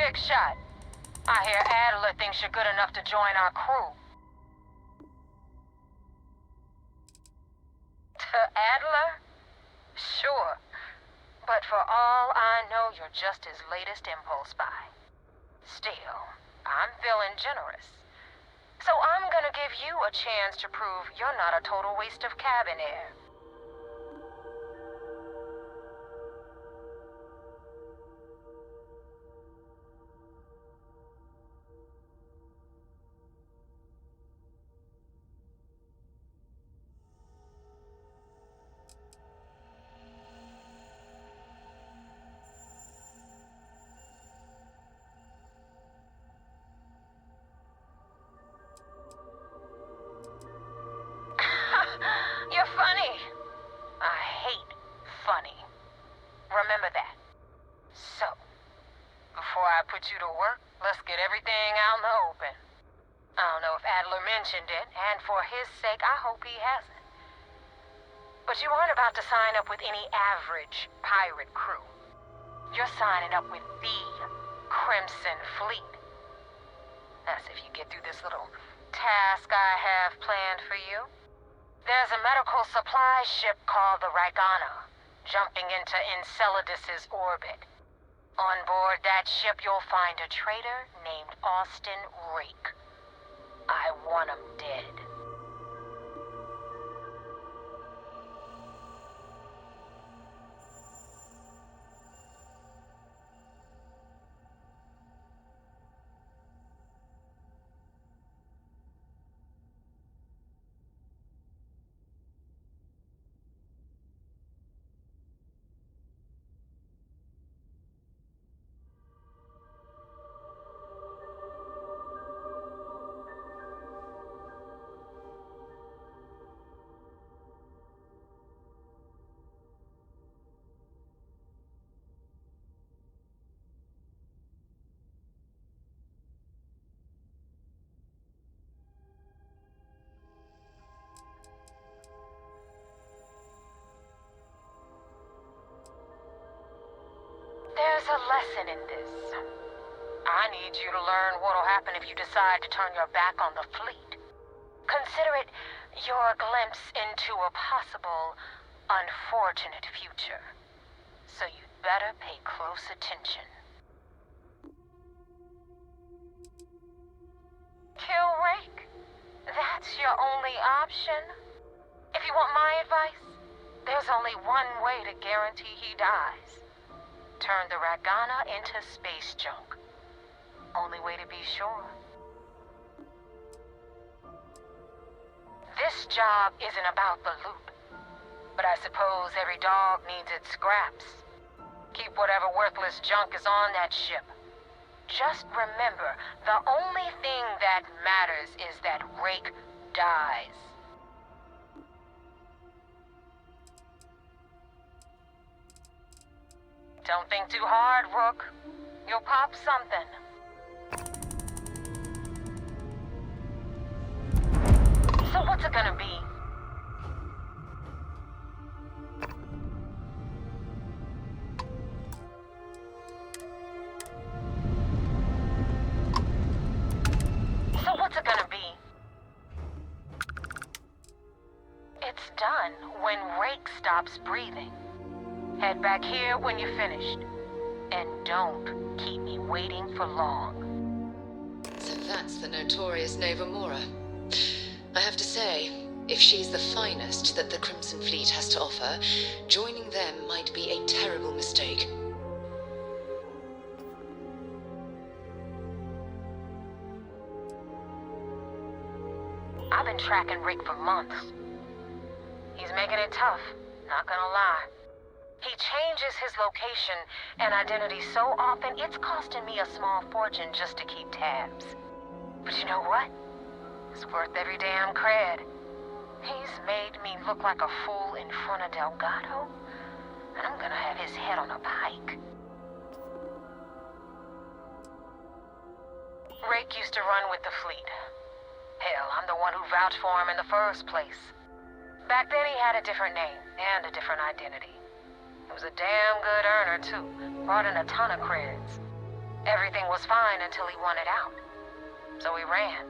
Big shot. I hear Adler thinks you're good enough to join our crew. To Adler? Sure. But for all I know, you're just his latest impulse buy. Still, I'm feeling generous. So I'm gonna give you a chance to prove you're not a total waste of cabin air. You're funny. I hate funny. Remember that. So, before I put you to work, let's get everything out in the open. I don't know if Adler mentioned it, and for his sake, I hope he hasn't. But you aren't about to sign up with any average pirate crew. You're signing up with the Crimson Fleet. That's if you get through this little task I have planned for you. There's a medical supply ship called the Ragana, jumping into Enceladus' orbit. On board that ship, you'll find a traitor named Rake. I want him dead. There's a lesson in this. I need you to learn what'll happen if you decide to turn your back on the fleet. Consider it your glimpse into a possible, unfortunate future. So you'd better pay close attention. Kill Rake? That's your only option? If you want my advice, there's only one way to guarantee he dies. Turn the Ragana into space junk. Only way to be sure. This job isn't about the loot, but I suppose every dog needs its scraps. Keep whatever worthless junk is on that ship. Just remember, the only thing that matters is that Rake dies. Don't think too hard, Rook. You'll pop something. So what's it gonna be? So what's it gonna be? It's done when Rake stops breathing. Head back here when you're finished. And don't keep me waiting for long. So that's the notorious Naeva. I have to say, if she's the finest that the Crimson Fleet has to offer, joining them might be a terrible mistake. I've been tracking Rake for months. He's making it tough, not gonna lie. He changes his location and identity so often, it's costing me a small fortune just to keep tabs. But you know what? It's worth every damn cred. He's made me look like a fool in front of Delgado, and I'm gonna have his head on a pike. Rake used to run with the fleet. Hell, I'm the one who vouched for him in the first place. Back then he had a different name and a different identity. He was a damn good earner, too. Brought in a ton of creds. Everything was fine until he wanted out. So he ran.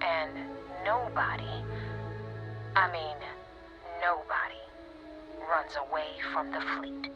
And nobody, I mean, nobody, runs away from the fleet.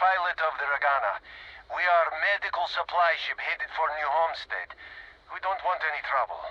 Pilot of the Ragana. We are medical supply ship headed for New Homestead. We don't want any trouble.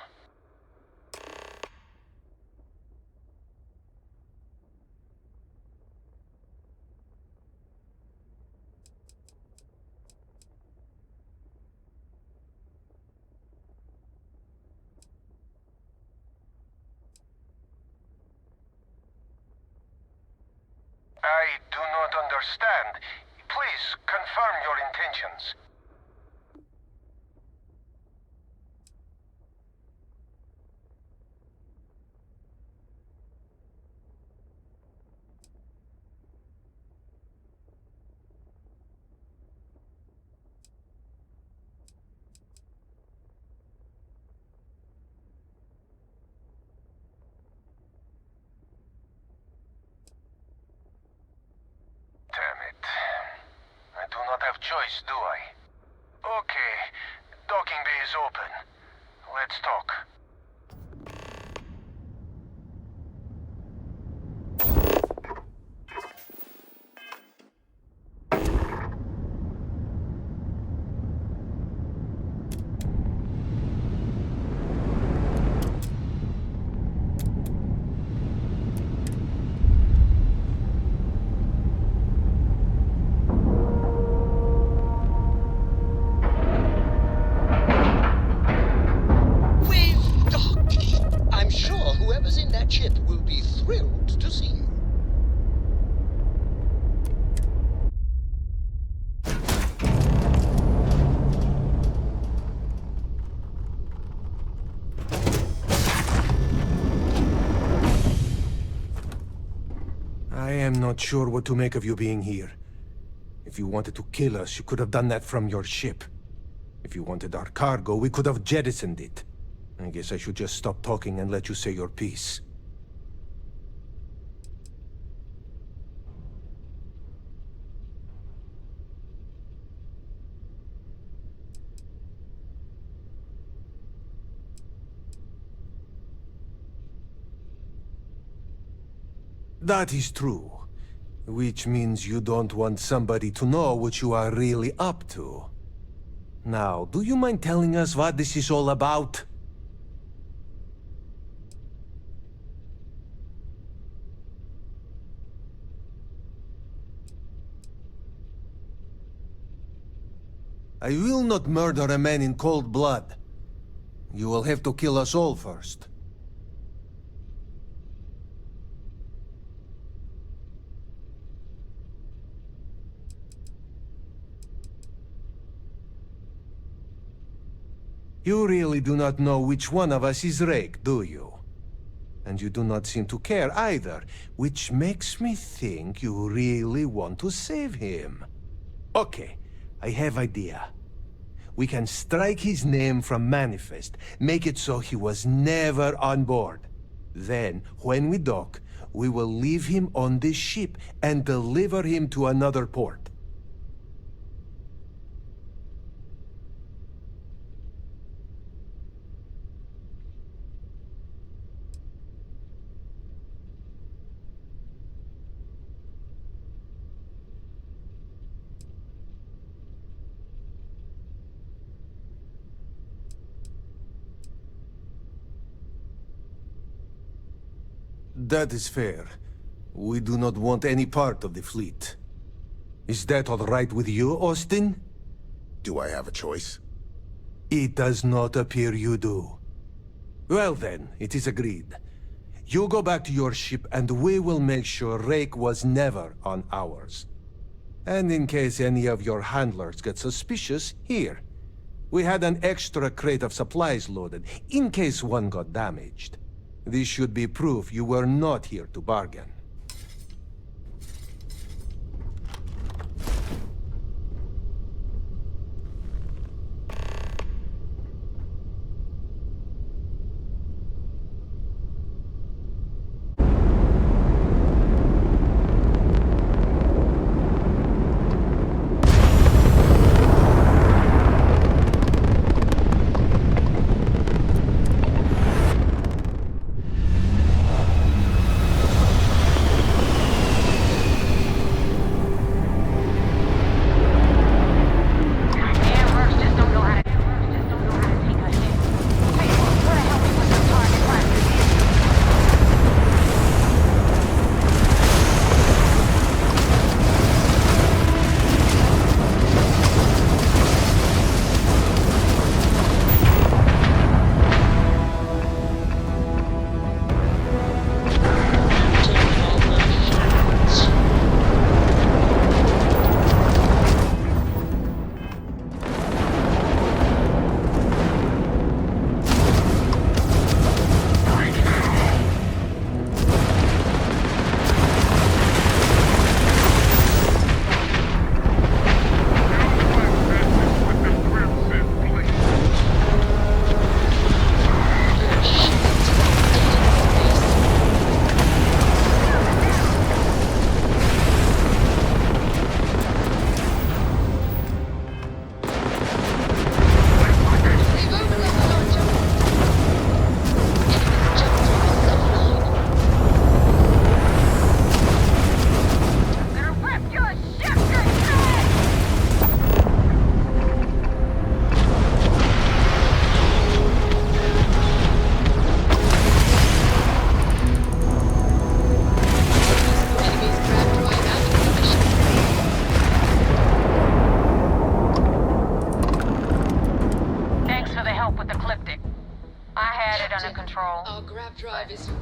I do not understand. Please, confirm your intentions. Damn it. I do not have choice, do I? Okay, docking bay is open. Let's talk. I am not sure what to make of you being here. If you wanted to kill us, you could have done that from your ship. If you wanted our cargo, we could have jettisoned it. I guess I should just stop talking and let you say your piece. That is true. Which means you don't want somebody to know what you are really up to. Now, do you mind telling us what this is all about? I will not murder a man in cold blood. You will have to kill us all first. You really do not know which one of us is Rake, do you? And you do not seem to care either, which makes me think you really want to save him. Okay, I have idea. We can strike his name from Manifest, make it so he was never on board. Then, when we dock, we will leave him on this ship and deliver him to another port. That is fair. We do not want any part of the fleet. Is that all right with you, Austin? Do I have a choice? It does not appear you do. Well then, it is agreed. You go back to your ship and we will make sure Rake was never on ours. And in case any of your handlers get suspicious, here. We had an extra crate of supplies loaded, in case one got damaged. This should be proof you were not here to bargain.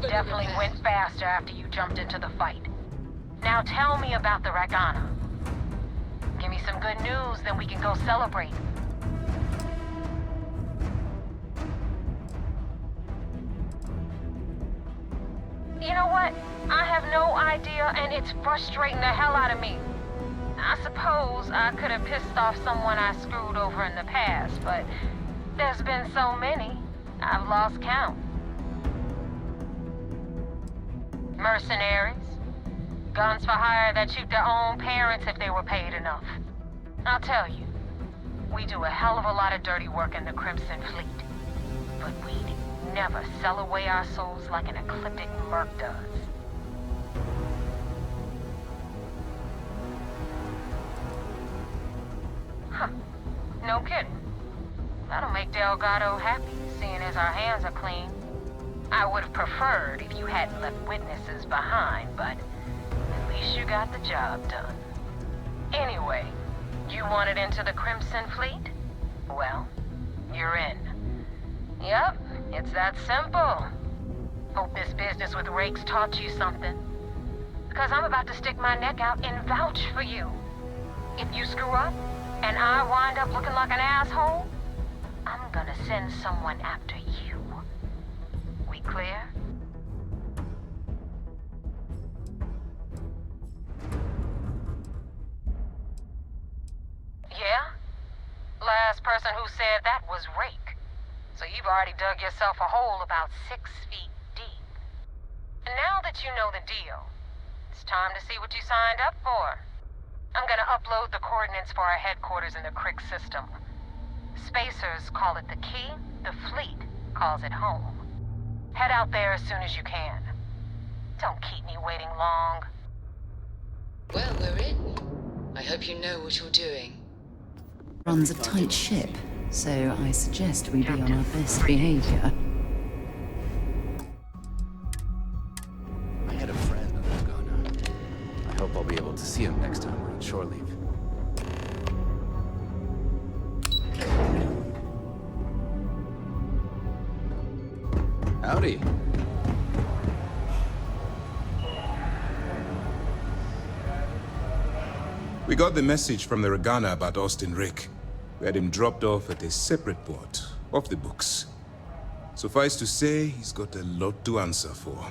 Definitely went faster after you jumped into the fight. Now tell me about the Ragana. Give me some good news, then we can go celebrate. You know what? I have no idea, and it's frustrating the hell out of me. I suppose I could have pissed off someone I screwed over in the past, but there's been so many. I've lost count. Mercenaries. Guns for hire that shoot their own parents if they were paid enough. I'll tell you, we do a hell of a lot of dirty work in the Crimson Fleet. But we'd never sell away our souls like an Ecliptic merc does. Huh. No kidding. That'll make Delgado happy, seeing as our hands are clean. I would have preferred if you hadn't left witnesses behind, but at least you got the job done. Anyway, you wanted into the Crimson Fleet? Well, you're in. Yep, it's that simple. Hope this business with Rake's taught you something. Because I'm about to stick my neck out and vouch for you. If you screw up, and I wind up looking like an asshole, I'm gonna send someone after you. We clear? Yeah? Last person who said that was Rake. So you've already dug yourself a hole about 6 feet deep. And now that you know the deal, it's time to see what you signed up for. I'm gonna upload the coordinates for our headquarters in the Crick system. Spacers call it the key, the fleet calls it home. Head out there as soon as you can. Don't keep me waiting long. Well, we're in. I hope you know what you're doing. Runs a tight ship, so I suggest we be on our best behavior. I had a friend on Ragana. I hope I'll be able to see him next time we're on shore leave. Howdy. We got the message from the Ragana about Austin Rake. We had him dropped off at a separate port, off the books. Suffice to say, he's got a lot to answer for.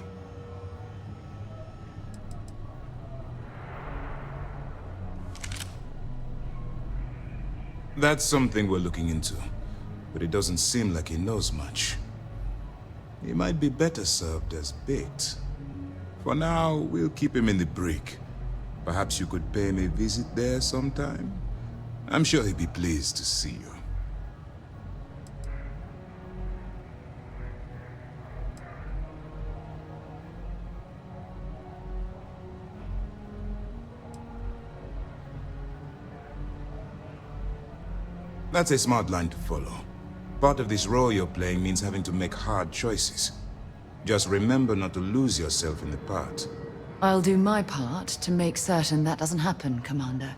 That's something we're looking into, but it doesn't seem like he knows much. He might be better served as bait. For now, we'll keep him in the brig. Perhaps you could pay him a visit there sometime? I'm sure he'd be pleased to see you. That's a smart line to follow. Part of this role you're playing means having to make hard choices. Just remember not to lose yourself in the part. I'll do my part to make certain that doesn't happen, Commander.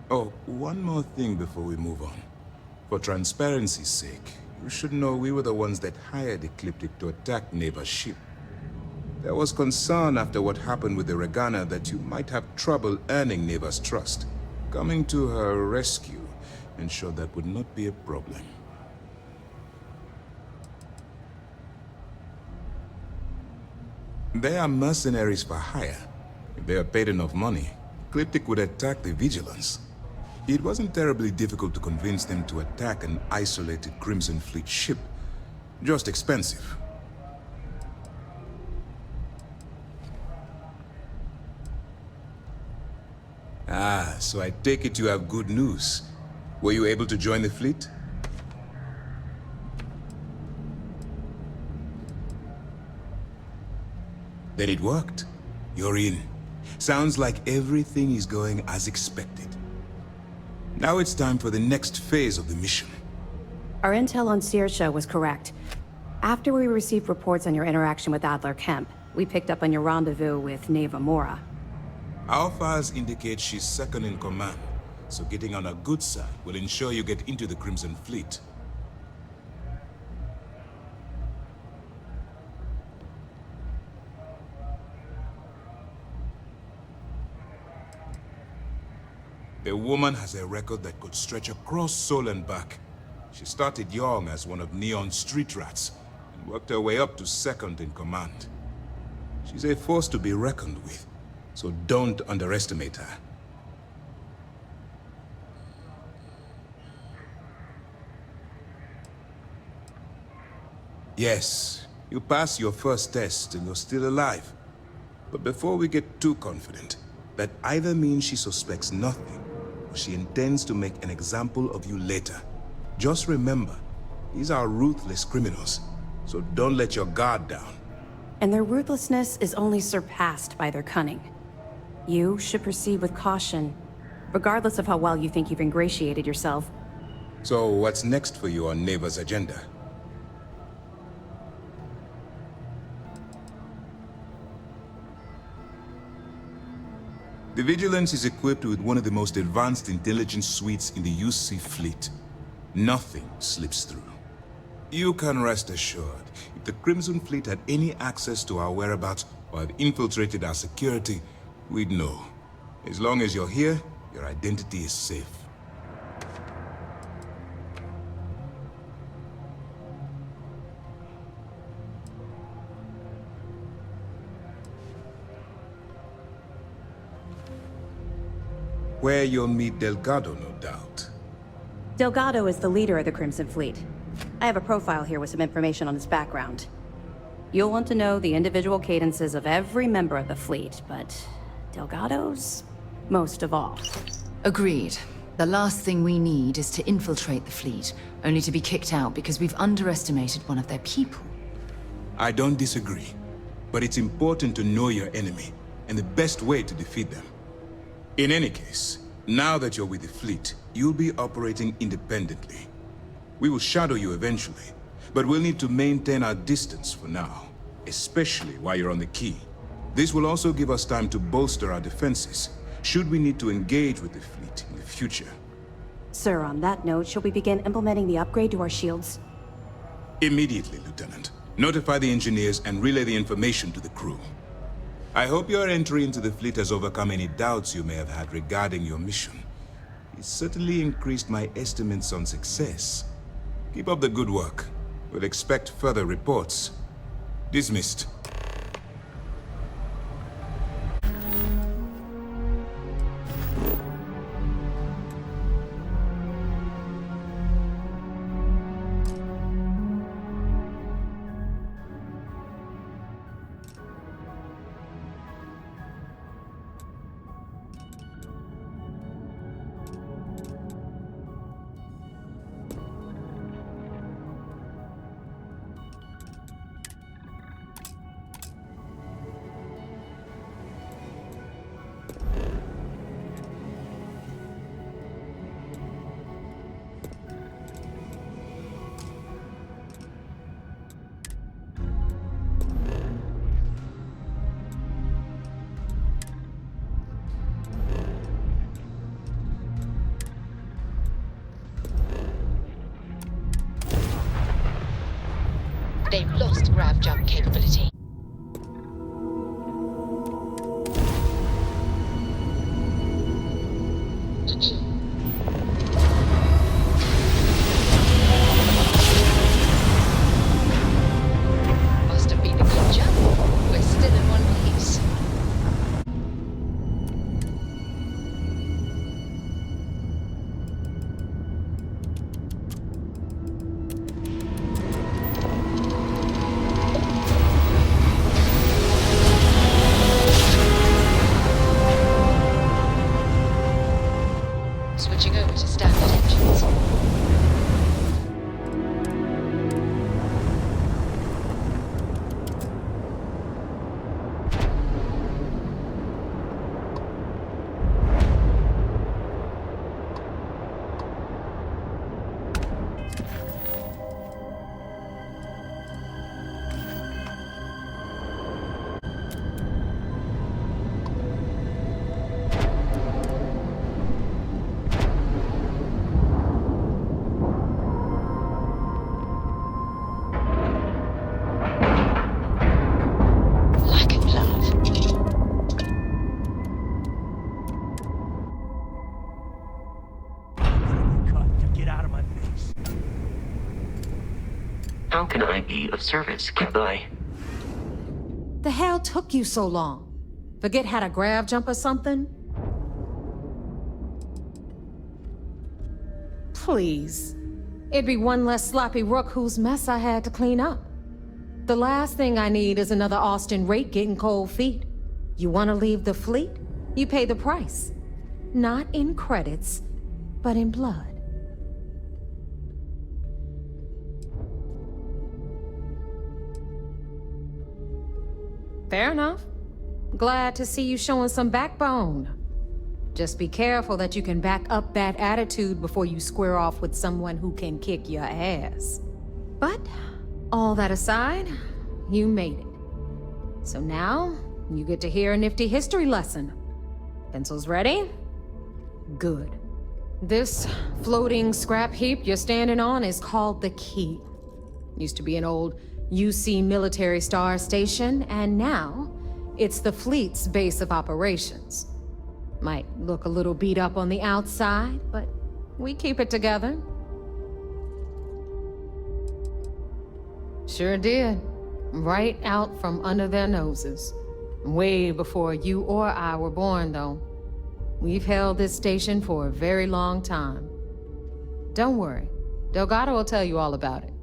Oh, one more thing before we move on. For transparency's sake, you should know we were the ones that hired Ecliptic to attack Naeva's ship. There was concern after what happened with the Ragana that you might have trouble earning Naeva's trust. Coming to her rescue ensured that would not be a problem. They are mercenaries for hire. If they are paid enough money, Ecliptic would attack the Vigilance. It wasn't terribly difficult to convince them to attack an isolated Crimson Fleet ship. Just expensive. Ah, so I take it you have good news. Were you able to join the fleet? Then it worked. You're in. Sounds like everything is going as expected. Now it's time for the next phase of the mission. Our intel on Saoirse was correct. After we received reports on your interaction with Adler Kemp, we picked up on your rendezvous with Naeva. Our files indicate she's second in command, so getting on her good side will ensure you get into the Crimson Fleet. The woman has a record that could stretch across Sol and back. She started young as one of Neon's street rats, and worked her way up to second in command. She's a force to be reckoned with, so don't underestimate her. Yes, you passed your first test and you're still alive. But before we get too confident, that either means she suspects nothing, or she intends to make an example of you later. Just remember, these are ruthless criminals, so don't let your guard down. And their ruthlessness is only surpassed by their cunning. You should proceed with caution, regardless of how well you think you've ingratiated yourself. So what's next for you on Naeva's agenda? The Vigilance is equipped with one of the most advanced intelligence suites in the UC fleet. Nothing slips through. You can rest assured, if the Crimson Fleet had any access to our whereabouts or have infiltrated our security, we'd know. As long as you're here, your identity is safe. Where you'll meet Delgado, no doubt. Delgado is the leader of the Crimson Fleet. I have a profile here with some information on his background. You'll want to know the individual cadences of every member of the fleet, but Delgado's most of all. Agreed. The last thing we need is to infiltrate the fleet, only to be kicked out because we've underestimated one of their people. I don't disagree, but it's important to know your enemy, and the best way to defeat them. In any case, now that you're with the fleet, you'll be operating independently. We will shadow you eventually, but we'll need to maintain our distance for now, especially while you're on the key. This will also give us time to bolster our defenses, should we need to engage with the fleet in the future. Sir, on that note, shall we begin implementing the upgrade to our shields? Immediately, Lieutenant. Notify the engineers and relay the information to the crew. I hope your entry into the fleet has overcome any doubts you may have had regarding your mission. It certainly increased my estimates on success. Keep up the good work. We'll expect further reports. Dismissed. They've lost grav jump capability. Must have been a good jump. We're still in one piece. Switching over to standard engines. How can I be of service, Cabby? The hell took you so long? Forget how to grav jump or something? Please. It'd be one less sloppy Rook whose mess I had to clean up. The last thing I need is another Austin Rake getting cold feet. You want to leave the fleet? You pay the price. Not in credits, but in blood. Fair enough. Glad to see you showing some backbone. Just be careful that you can back up that attitude before you square off with someone who can kick your ass. But, all that aside, you made it. So now, you get to hear a nifty history lesson. Pencils ready? Good. This floating scrap heap you're standing on is called the Key. Used to be an old UC military star station, and now it's the fleet's base of operations. Might look a little beat up on the outside, but we keep it together. Sure did. Right out from under their noses. Way before you or I were born, though. We've held this station for a very long time. Don't worry. Delgado will tell you all about it.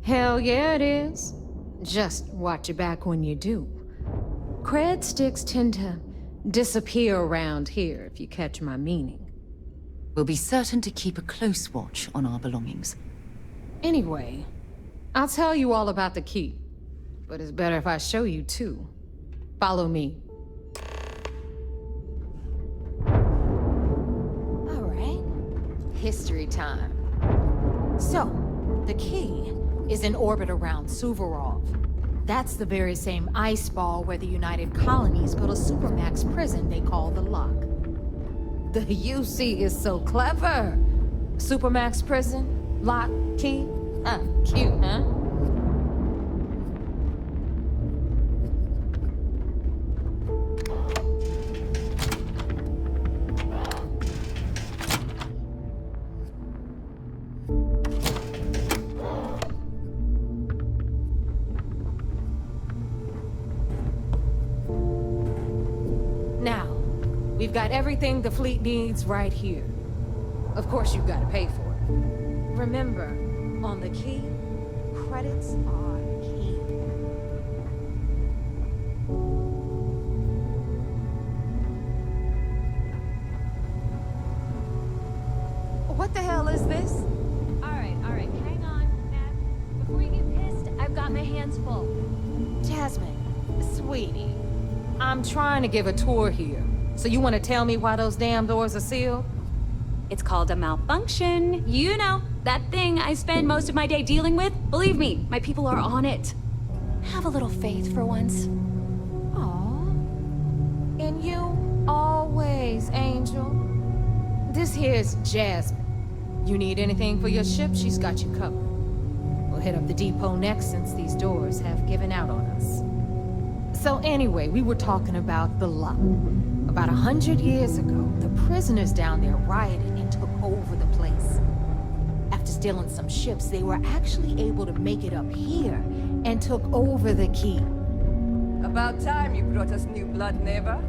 Hell yeah, it is. Just watch your back when you do. Cred sticks tend to disappear around here, if you catch my meaning. We'll be certain to keep a close watch on our belongings. Anyway, I'll tell you all about the Key. But it's better if I show you too. Follow me. All right. History time. So, the Key is in orbit around Suvorov. That's the very same ice ball where the United Colonies built a supermax prison they call the Lock. The UC is so clever. Supermax prison, lock, key. Cute, huh? We've got everything the fleet needs right here. Of course, you've got to pay for it. Remember, on the Key, credits are key. What the hell is this? All right, hang on, Matt. Before you get pissed, I've got my hands full. Jasmine, sweetie, I'm trying to give a tour here. So you want to tell me why those damn doors are sealed? It's called a malfunction. You know, that thing I spend most of my day dealing with. Believe me, my people are on it. Have a little faith for once. Aw. And you always, Angel. This here's Jasmine. You need anything for your ship, she's got you covered. We'll hit up the depot next since these doors have given out on us. So anyway, we were talking about the Lock. About 100 years ago, the prisoners down there rioted and took over the place. After stealing some ships, they were actually able to make it up here and took over the Key. About time you brought us new blood, Naeva.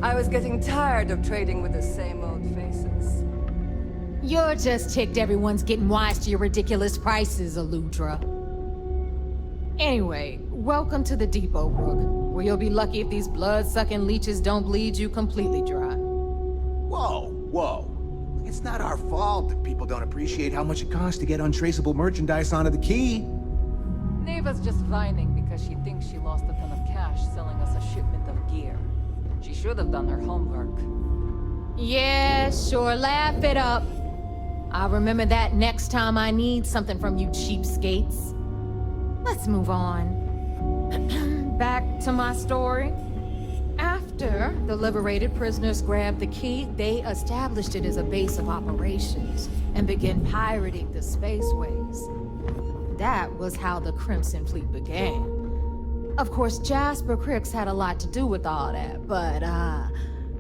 I was getting tired of trading with the same old faces. You're just ticked everyone's getting wise to your ridiculous prices, Aludra. Anyway, welcome to the depot, Rook, where you'll be lucky if these blood-sucking leeches don't bleed you completely dry. Whoa. It's not our fault that people don't appreciate how much it costs to get untraceable merchandise onto the Key. Naeva's just whining because she thinks she lost a ton of cash selling us a shipment of gear. She should have done her homework. Yeah, sure, laugh it up. I'll remember that next time I need something from you cheapskates. Let's move on. Back to my story. After the liberated prisoners grabbed the Key, they established it as a base of operations and began pirating the spaceways. That was how the Crimson Fleet began. Of course, Jasper Cricks had a lot to do with all that, but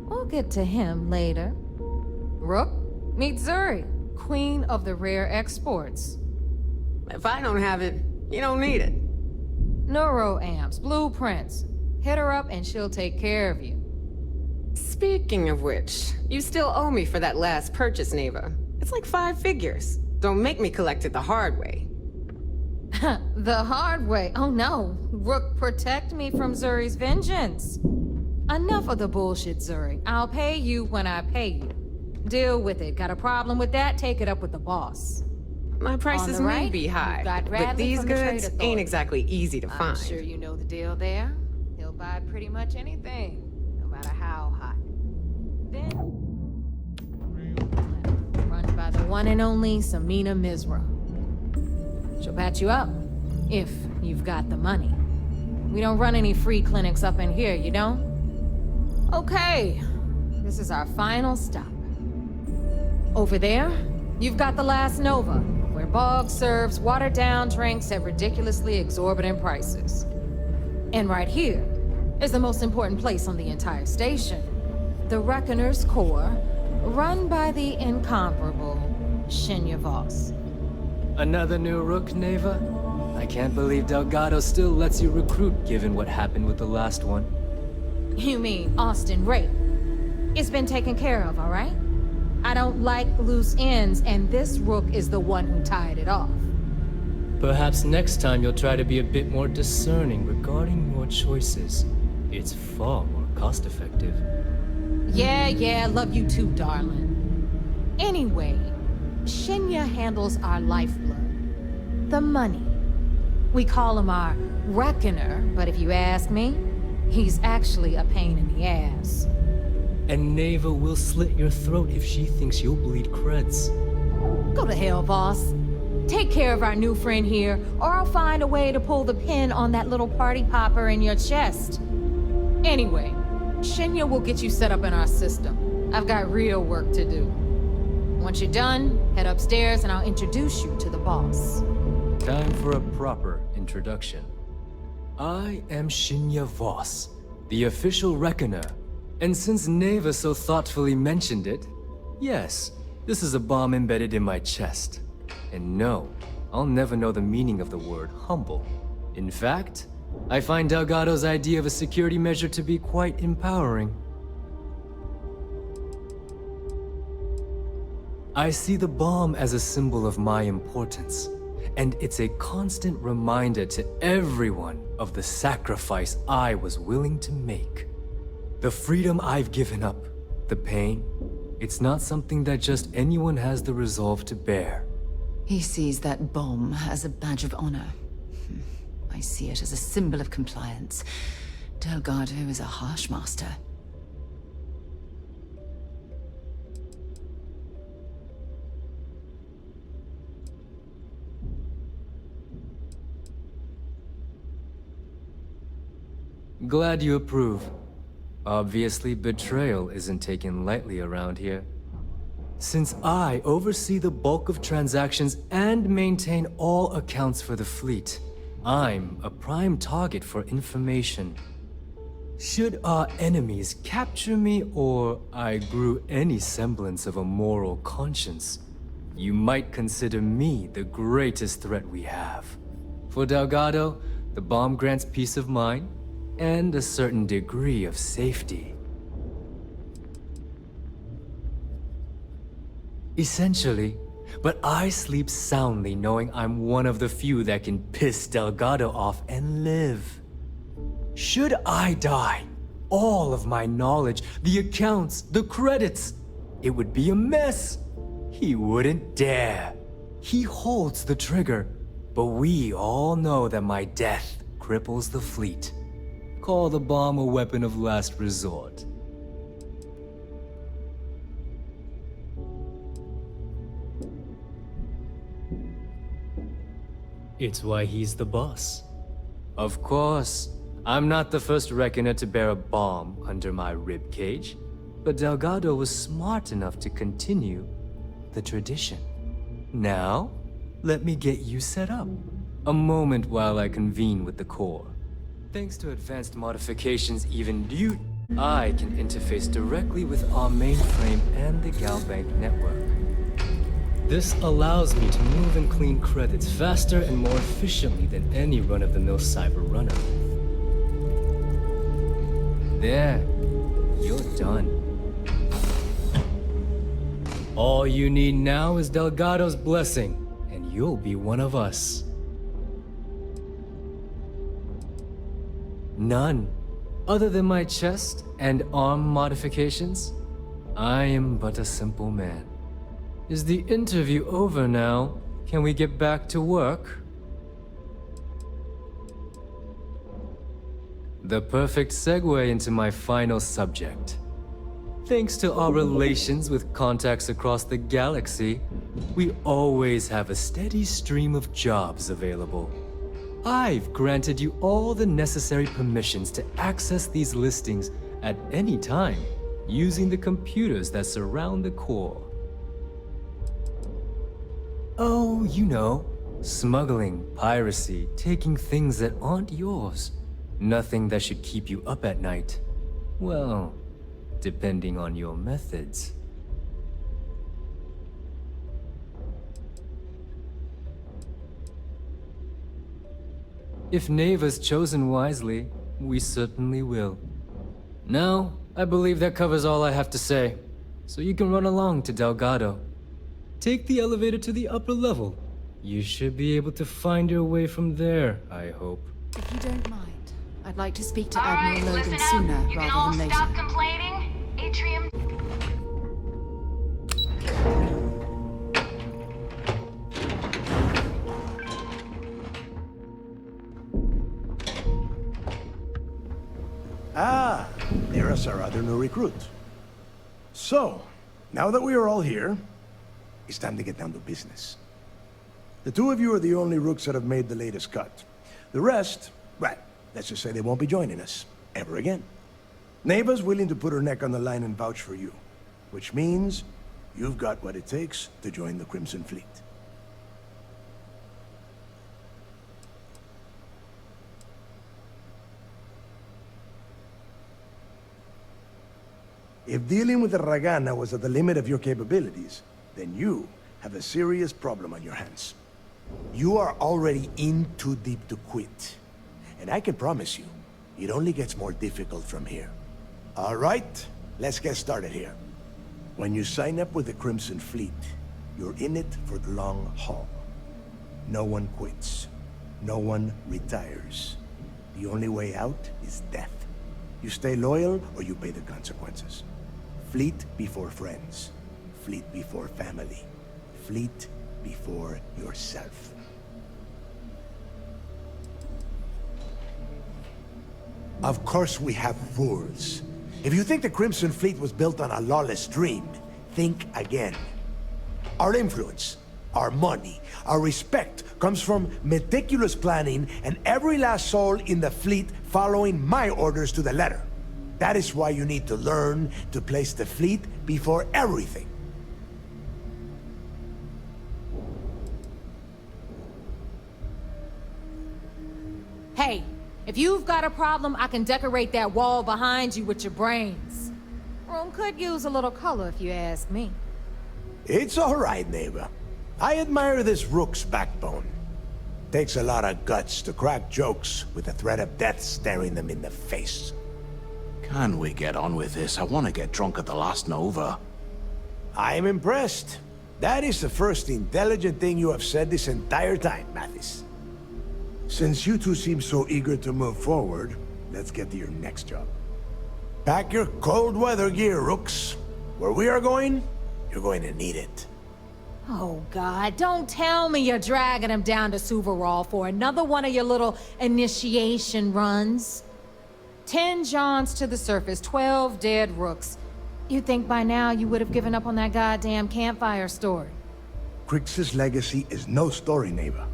we'll get to him later. Rook, meet Zuri, Queen of the Rare Exports. If I don't have it, you don't need it. Neuroamps, blueprints. Hit her up and she'll take care of you. Speaking of which, you still owe me for that last purchase, Naeva. It's like 5 figures. Don't make me collect it the hard way. The hard way? Oh no. Rook, protect me from Zuri's vengeance. Enough of the bullshit, Zuri. I'll pay you when I pay you. Deal with it. Got a problem with that? Take it up with the boss. My prices may be high, but these goods ain't exactly easy to find. I'm sure you know the deal there. He'll buy pretty much anything, no matter how hot. Then, run by the one and only Samina Mizra. She'll patch you up, if you've got the money. We don't run any free clinics up in here, you don't? Okay, this is our final stop. Over there, you've got the last Nova, where Bog serves watered-down drinks at ridiculously exorbitant prices. And right here is the most important place on the entire station. The Reckoner's Core, run by the incomparable Shinya Voss. Another new Rook, Naeva? I can't believe Delgado still lets you recruit given what happened with the last one. You mean Austin Rake? It's been taken care of, all right? I don't like loose ends, and this Rook is the one who tied it off. Perhaps next time you'll try to be a bit more discerning regarding your choices. It's far more cost-effective. Yeah, love you too, darling. Anyway, Shinya handles our lifeblood. The money. We call him our Reckoner, but if you ask me, he's actually a pain in the ass. And Naeva will slit your throat if she thinks you'll bleed creds. Go to hell, boss. Take care of our new friend here, or I'll find a way to pull the pin on that little party popper in your chest. Anyway, Shinya will get you set up in our system. I've got real work to do. Once you're done, head upstairs and I'll introduce you to the boss. Time for a proper introduction. I am Shinya Voss, the official Reckoner. And since Naeva so thoughtfully mentioned it, yes, this is a bomb embedded in my chest. And no, I'll never know the meaning of the word humble. In fact, I find Delgado's idea of a security measure to be quite empowering. I see the bomb as a symbol of my importance, and it's a constant reminder to everyone of the sacrifice I was willing to make. The freedom I've given up, the pain, it's not something that just anyone has the resolve to bear. He sees that bomb as a badge of honor. I see it as a symbol of compliance. Delgado is a harsh master. Glad you approve. Obviously, betrayal isn't taken lightly around here. Since I oversee the bulk of transactions and maintain all accounts for the fleet, I'm a prime target for information. Should our enemies capture me or I grew any semblance of a moral conscience, you might consider me the greatest threat we have. For Delgado, the bomb grants peace of mind and a certain degree of safety. Essentially, but I sleep soundly knowing I'm one of the few that can piss Delgado off and live. Should I die, all of my knowledge, the accounts, the credits, it would be a mess. He wouldn't dare. He holds the trigger, but we all know that my death cripples the fleet. Call the bomb a weapon of last resort. It's why he's the boss. Of course, I'm not the first Reckoner to bear a bomb under my ribcage, but Delgado was smart enough to continue the tradition. Now, let me get you set up. A moment while I convene with the core. Thanks to advanced modifications even I can interface directly with our mainframe and the Galbank network. This allows me to move and clean credits faster and more efficiently than any run-of-the-mill cyber runner. There, you're done. All you need now is Delgado's blessing, and you'll be one of us. None. Other than my chest and arm modifications, I am but a simple man. Is the interview over now? Can we get back to work? The perfect segue into my final subject. Thanks to our relations with contacts across the galaxy, we always have a steady stream of jobs available. I've granted you all the necessary permissions to access these listings at any time, using the computers that surround the core. Oh, you know, smuggling, piracy, taking things that aren't yours. Nothing that should keep you up at night. Well, depending on your methods. If Naeva's chosen wisely, we certainly will. Now, I believe that covers all I have to say, so you can run along to Delgado. Take the elevator to the upper level. You should be able to find your way from there, I hope. If you don't mind, I'd like to speak to Admiral Logan sooner rather than later. Stop complaining. Atrium. Ah, there's our other new recruit. So, now that we are all here, it's time to get down to business. The two of you are the only Rooks that have made the latest cut. The rest, well, let's just say they won't be joining us, ever again. Naeva's willing to put her neck on the line and vouch for you, which means you've got what it takes to join the Crimson Fleet. If dealing with the Ragana was at the limit of your capabilities, then you have a serious problem on your hands. You are already in too deep to quit. And I can promise you, it only gets more difficult from here. All right, let's get started here. When you sign up with the Crimson Fleet, you're in it for the long haul. No one quits. No one retires. The only way out is death. You stay loyal or you pay the consequences. Fleet before friends. Fleet before family. Fleet before yourself. Of course we have rules. If you think the Crimson Fleet was built on a lawless dream, think again. Our influence, our money, our respect comes from meticulous planning and every last soul in the fleet following my orders to the letter. That is why you need to learn to place the fleet before everything. Hey, if you've got a problem, I can decorate that wall behind you with your brains. Room could use a little color if you ask me. It's all right, Naeva. I admire this Rook's backbone. Takes a lot of guts to crack jokes with the threat of death staring them in the face. Can we get on with this? I want to get drunk at the last Nova. I'm impressed. That is the first intelligent thing you have said this entire time, Mathis. Since you two seem so eager to move forward, let's get to your next job. Pack your cold weather gear, Rooks. Where we are going, you're going to need it. Oh, God, don't tell me you're dragging him down to Suvarol for another one of your little initiation runs. 10 Johns to the surface, 12 dead Rooks. You'd think by now you would have given up on that goddamn campfire story. Crix's legacy is no story, Naeva.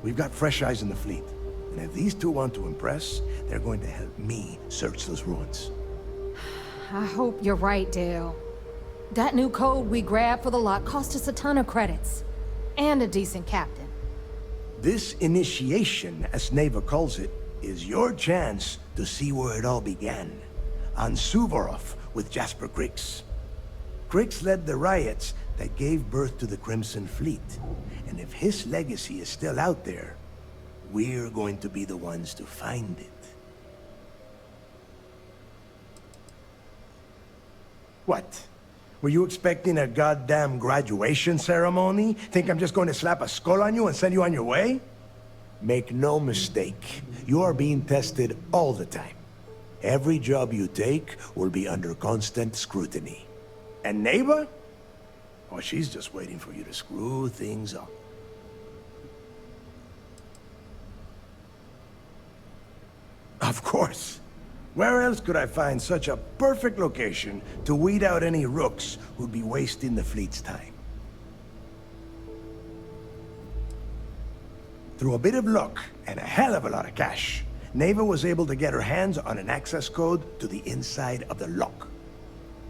We've got fresh eyes in the fleet. And if these two want to impress, they're going to help me search those ruins. I hope you're right, Dale. That new code we grabbed for the lot cost us a ton of credits. And a decent captain. This initiation, as Naeva calls it, is your chance to see where it all began. On Suvorov with Jasper Crix. Crix led the riots that gave birth to the Crimson Fleet. And if his legacy is still out there, we're going to be the ones to find it. What? Were you expecting a goddamn graduation ceremony? Think I'm just going to slap a skull on you and send you on your way? Make no mistake, you are being tested all the time. Every job you take will be under constant scrutiny. And Naeva? Oh, she's just waiting for you to screw things up. Of course. Where else could I find such a perfect location to weed out any rooks who'd be wasting the fleet's time? Through a bit of luck and a hell of a lot of cash, Naeva was able to get her hands on an access code to the inside of the lock.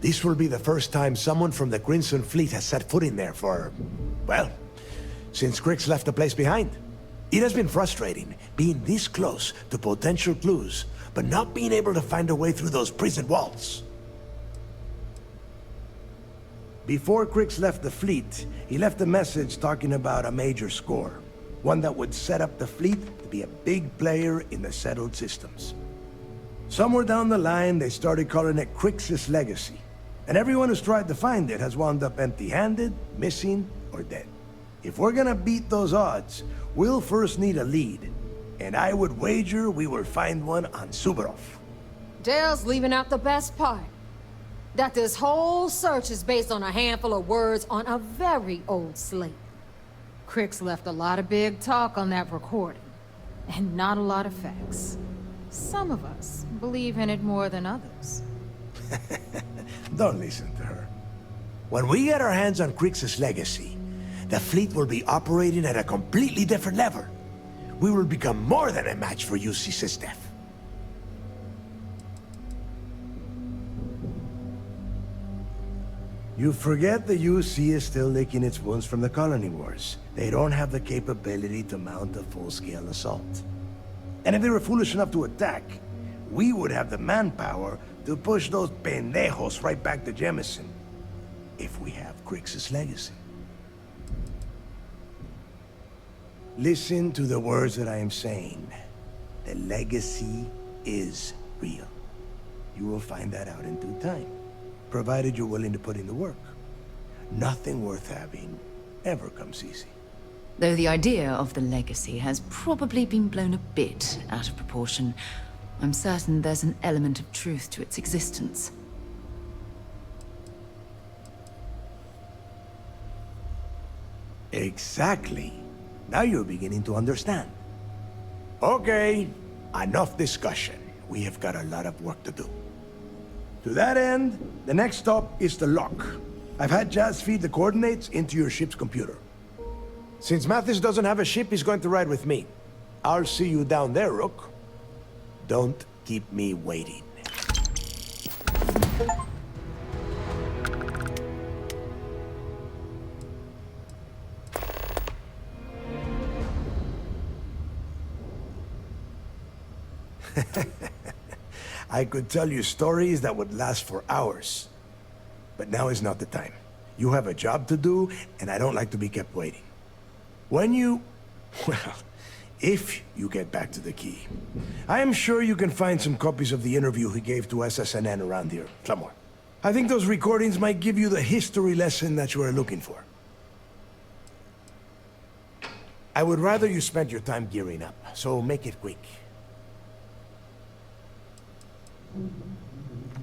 This will be the first time someone from the Crimson Fleet has set foot in there for, well, since Crix left the place behind. It has been frustrating being this close to potential clues, but not being able to find a way through those prison walls. Before Crix left the fleet, he left a message talking about a major score. One that would set up the fleet to be a big player in the settled systems. Somewhere down the line, they started calling it Crix's Legacy. And everyone who's tried to find it has wound up empty-handed, missing, or dead. If we're gonna beat those odds, we'll first need a lead. And I would wager we will find one on Suvorov. Dale's leaving out the best part. That this whole search is based on a handful of words on a very old slate. Crix left a lot of big talk on that recording, and not a lot of facts. Some of us believe in it more than others. Don't listen to her. When we get our hands on Crix's Legacy, the fleet will be operating at a completely different level. We will become more than a match for UC SysDef. You forget the UC is still licking its wounds from the colony wars. They don't have the capability to mount a full-scale assault. And if they were foolish enough to attack, we would have the manpower to push those pendejos right back to Jemison. If we have Crix's Legacy. Listen to the words that I am saying. The legacy is real. You will find that out in due time, provided you're willing to put in the work. Nothing worth having ever comes easy. Though the idea of the legacy has probably been blown a bit out of proportion, I'm certain there's an element of truth to its existence. Exactly. Now you're beginning to understand. Okay, enough discussion. We have got a lot of work to do. To that end, the next stop is the lock. I've had Jazz feed the coordinates into your ship's computer. Since Mathis doesn't have a ship, he's going to ride with me. I'll see you down there, Rook. Don't keep me waiting. I could tell you stories that would last for hours. But now is not the time. You have a job to do, and I don't like to be kept waiting. When you... well, if you get back to the key, I am sure you can find some copies of the interview he gave to SSNN around here, somewhere. I think those recordings might give you the history lesson that you are looking for. I would rather you spent your time gearing up, so make it quick.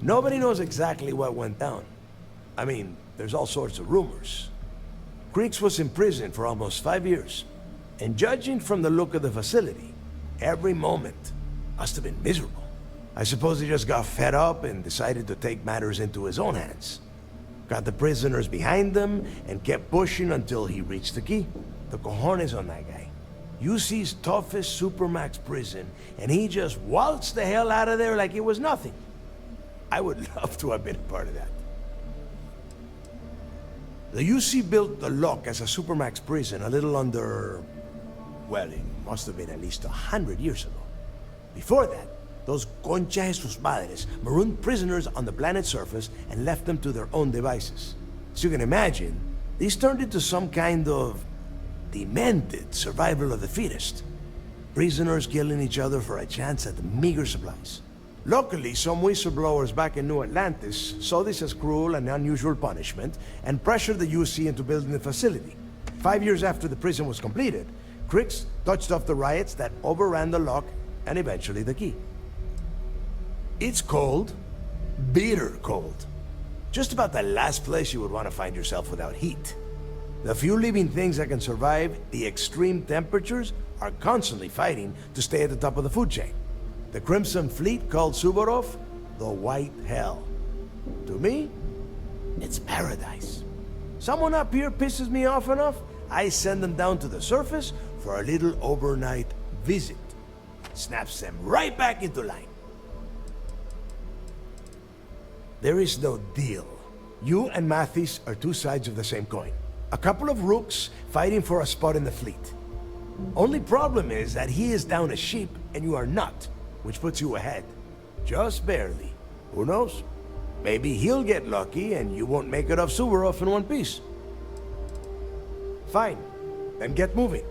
Nobody knows exactly what went down. I mean, there's all sorts of rumors. Crix was in prison for almost 5 years. And judging from the look of the facility, every moment must have been miserable. I suppose he just got fed up and decided to take matters into his own hands. Got the prisoners behind him and kept pushing until he reached the key. The cojones on that guy. UC's toughest supermax prison, and he just waltzed the hell out of there like it was nothing. I would love to have been a part of that. The UC built the lock as a supermax prison a little under... well, it must have been at least 100 years ago. Before that, those concha de sus madres marooned prisoners on the planet's surface and left them to their own devices. As you can imagine, these turned into some kind of demented survival of the fittest. Prisoners killing each other for a chance at meager supplies. Luckily, some whistleblowers back in New Atlantis saw this as cruel and unusual punishment and pressured the UC into building the facility. 5 years after the prison was completed, Crix touched off the riots that overran the lock and eventually the key. It's cold. Bitter cold. Just about the last place you would want to find yourself without heat. The few living things that can survive the extreme temperatures are constantly fighting to stay at the top of the food chain. The Crimson Fleet called Suvorov the White Hell. To me, it's paradise. Someone up here pisses me off enough, I send them down to the surface for a little overnight visit. Snaps them right back into line. There is no deal. You and Mathis are two sides of the same coin. A couple of rooks fighting for a spot in the fleet. Only problem is that he is down a ship and you are not, which puts you ahead. Just barely. Who knows? Maybe he'll get lucky and you won't make it off Suvorov in one piece. Fine. Then get moving.